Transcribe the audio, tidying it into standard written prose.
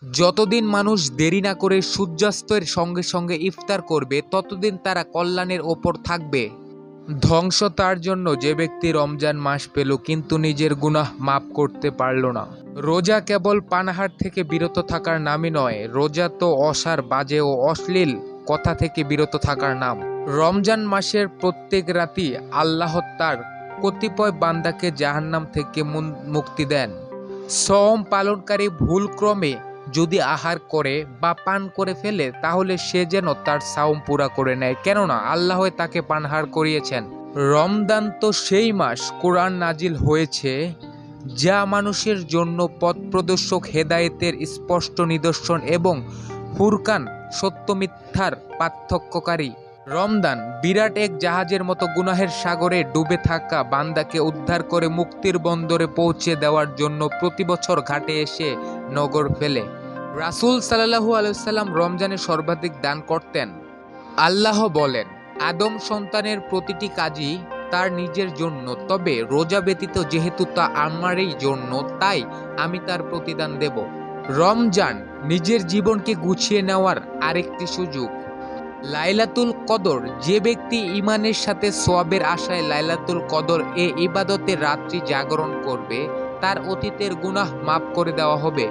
যতদিন মানুষ দেরি না করে সূর্যাস্তের সঙ্গে সঙ্গে ইফতার করবে ততদিন তারা কল্যাণের ওপর থাকবে। ধ্বংস তার জন্য যে ব্যক্তি রমজান মাস পেল কিন্তু নিজের গুনাহ মাফ করতে পারল না। রোজা কেবল পানাহার থেকে বিরত থাকার নামই নয়, রোজা তো অসার, বাজে ও অশ্লীল কথা থেকে বিরত থাকার নাম। রমজান মাসের প্রত্যেক রাতই আল্লাহ তার কতিপয় বান্দাকে জাহান্নাম থেকে মুক্তি দেন। সওম পালনকারী ভুলক্রমে যদি আহার করে বা পান করে ফেলে তাহলে সে যেন তার সাওম পুরা করে নেয়, কেননা আল্লাহ তাকে পানাহার করিয়েছেন। রমজান তো সেই মাস কোরআন নাজিল হয়েছে যা মানুষের জন্য পথ প্রদর্শক, হেদায়েতের স্পষ্ট নিদর্শন এবং ফুরকান, সত্য মিথ্যার পার্থক্যকারী। রমজান বিরাট এক জাহাজের মতো গুনাহের সাগরে ডুবে থাকা বান্দাকে উদ্ধার করে মুক্তির বন্দরে পৌঁছে দেওয়ার জন্য প্রতি বছর ঘাটে এসে নগর ফেলে। রাসূল সাল্লাল্লাহু আলাইহি ওয়াসাল্লাম রমজানে সর্বাধিক দান করতেন। আল্লাহ বলেন, আদম সন্তানের প্রতিটি কাজই তার নিজের জন্য, তবে রোজা ব্যতীত যেহেতু তা আমারই জন্য তাই আমি তার প্রতিদান দেব। রমজান নিজের জীবনকে গুছিয়ে নেওয়ার আরেকটি সুযোগ। লাইলাতুল কদর, যে ব্যক্তি ঈমানের সাথে সওয়াবের আশায় লাইলাতুল কদর এ ইবাদতের রাত্রি জাগরণ করবে তার অতীতের গুনাহ মাফ করে দেওয়া হবে।